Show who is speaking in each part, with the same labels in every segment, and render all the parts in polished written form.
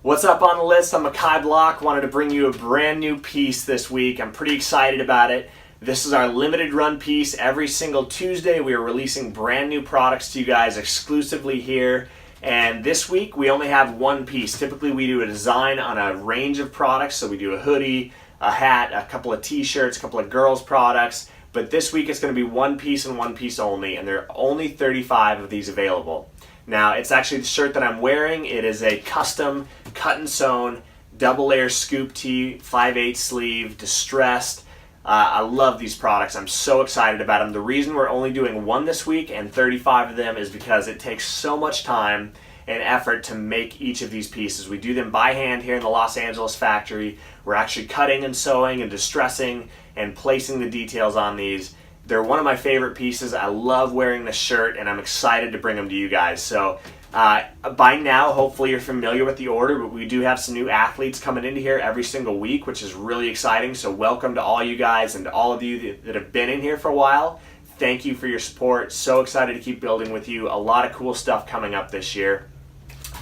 Speaker 1: What's up on the list? I'm Makai Block. Wanted to bring you a brand new piece this week. I'm pretty excited about it. This is our limited run piece. Every single Tuesday we are releasing brand new products to you guys exclusively here. And this week we only have one piece. Typically we do a design on a range of products. So we do a hoodie, a hat, a couple of t-shirts, a couple of girls products. But this week it's going to be one piece and one piece only. And there are only 35 of these available. Now, it's actually the shirt that I'm wearing. It is a custom cut and sewn double layer scoop tee, 5/8 sleeve, distressed. I love these products. I'm so excited about them. The reason we're only doing one this week and 35 of them is because it takes so much time and effort to make each of these pieces. We do them by hand here in the Los Angeles factory. We're actually cutting and sewing and distressing and placing the details on these. They're one of my favorite pieces. I love wearing this shirt and I'm excited to bring them to you guys. So by now, hopefully you're familiar with the order, but we do have some new athletes coming into here every single week, which is really exciting. So welcome to all you guys and to all of you that have been in here for a while. Thank you for your support. So excited to keep building with you. A lot of cool stuff coming up this year.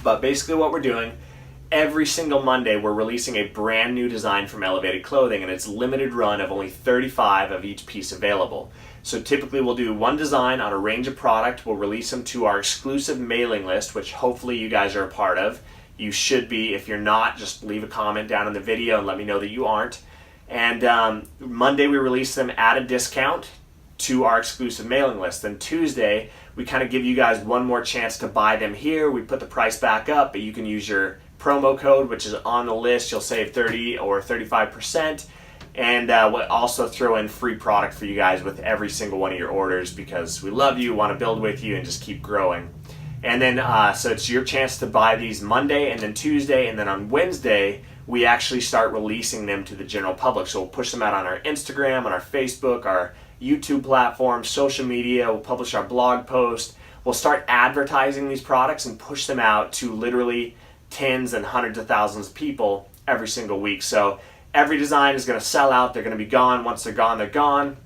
Speaker 1: But basically what we're doing, every single Monday we're releasing a brand new design from Elevated Clothing, and it's limited run of only 35 of each piece available. So typically we'll do one design on a range of product. We'll release them to our exclusive mailing list, which hopefully you guys are a part of. You should be. If you're not, just leave a comment down in the video and let me know that you aren't. And Monday we release them at a discount to our exclusive mailing list. Then Tuesday we kind of give you guys one more chance to buy them here. We put the price back up, but you can use your promo code, which is on the list. You'll save 30 or 35%, and we'll also throw in free product for you guys with every single one of your orders because we love you, want to build with you, and just keep growing. And then so it's your chance to buy these Monday and then Tuesday, and then on Wednesday we actually start releasing them to the general public. So we'll push them out on our Instagram, on our Facebook, our YouTube platform, social media. We'll publish our blog post. We'll start advertising these products and push them out to literally tens and hundreds of thousands of people every single week. So every design is going to sell out. They're going to be gone. Once they're gone, they're gone.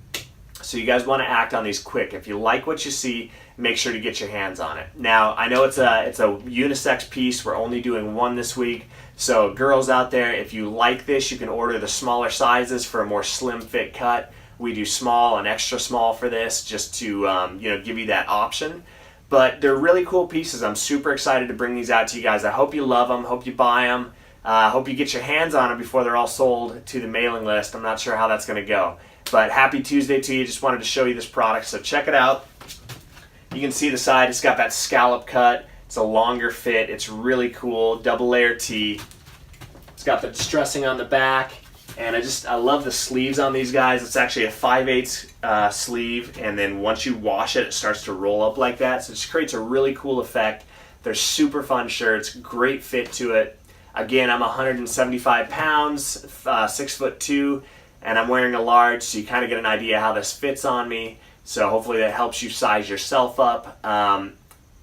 Speaker 1: So you guys want to act on these quick. If you like what you see, make sure to get your hands on it. Now, I know it's a unisex piece. We're only doing one this week. So girls out there, if you like this, you can order the smaller sizes for a more slim fit cut. We do small and extra small for this just to give you that option. But they're really cool pieces. I'm super excited to bring these out to you guys. I hope you love them. Hope you buy them. Hope you get your hands on them before they're all sold to the mailing list. I'm not sure how that's going to go. But happy Tuesday to you. Just wanted to show you this product. So check it out. You can see the side. It's got that scallop cut. It's a longer fit. It's really cool. Double layer tee. It's got the distressing on the back. And I love the sleeves on these guys. It's actually a 5/8 sleeve, and then once you wash it, it starts to roll up like that. So it just creates a really cool effect. They're super fun shirts, great fit to it. Again, I'm 175 pounds, 6'2", and I'm wearing a large, so you kind of get an idea how this fits on me. So hopefully that helps you size yourself up.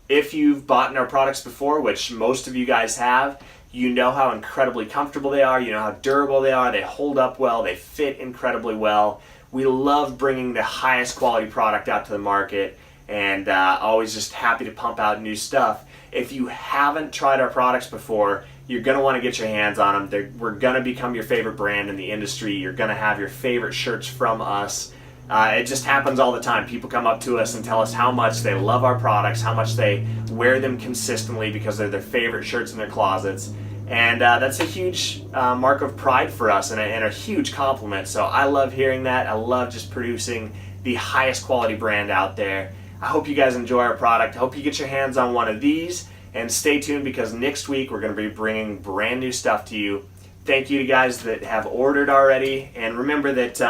Speaker 1: If you've bought our products before, which most of you guys have, you know how incredibly comfortable they are. You know how durable they are. They hold up well. They fit incredibly well. We love bringing the highest quality product out to the market, and always just happy to pump out new stuff. If you haven't tried our products before, you're going to want to get your hands on them. We're going to become your favorite brand in the industry. You're going to have your favorite shirts from us. It just happens all the time. People come up to us and tell us how much they love our products, how much they wear them consistently because they're their favorite shirts in their closets. And that's a huge mark of pride for us and a huge compliment. So I love hearing that. I love just producing the highest quality brand out there. I hope you guys enjoy our product. I hope you get your hands on one of these. And stay tuned because next week we're going to be bringing brand new stuff to you. Thank you to guys that have ordered already. And remember that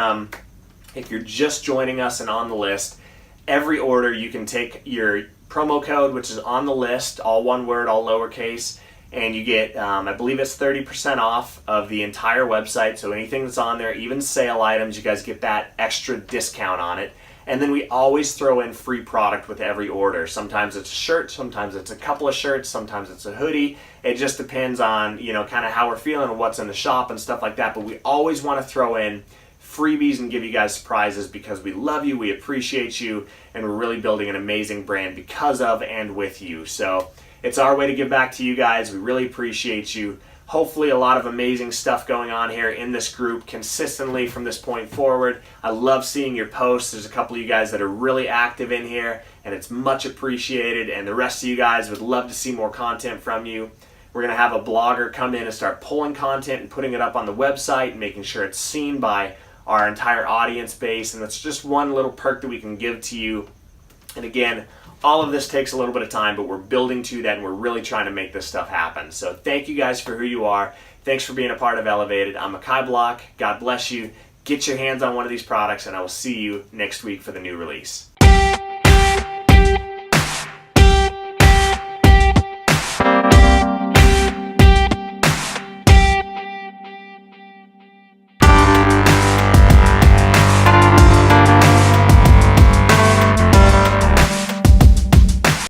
Speaker 1: if you're just joining us and on the list, every order you can take your promo code, which is on the list, all one word, all lowercase, and you get, I believe it's 30% off of the entire website. So anything that's on there, even sale items, you guys get that extra discount on it. And then we always throw in free product with every order. Sometimes it's a shirt, sometimes it's a couple of shirts, sometimes it's a hoodie. It just depends on, kind of how we're feeling and what's in the shop and stuff like that. But we always want to throw in freebies and give you guys surprises because we love you, we appreciate you, and we're really building an amazing brand because of and with you. So It's our way to give back to you guys. We really appreciate you. Hopefully a lot of amazing stuff going on here in this group consistently from this point forward. I love seeing your posts. There's a couple of you guys that are really active in here, and it's much appreciated, and the rest of you guys would love to see more content from you. We're going to have a blogger come in and start pulling content and putting it up on the website and making sure it's seen by our entire audience base, and that's just one little perk that we can give to you. And again, all of this takes a little bit of time, but we're building to that, and we're really trying to make this stuff happen. So thank you guys for who you are. Thanks for being a part of Elevated. I'm Makai Block. God bless you. Get your hands on one of these products, and I will see you next week for the new release.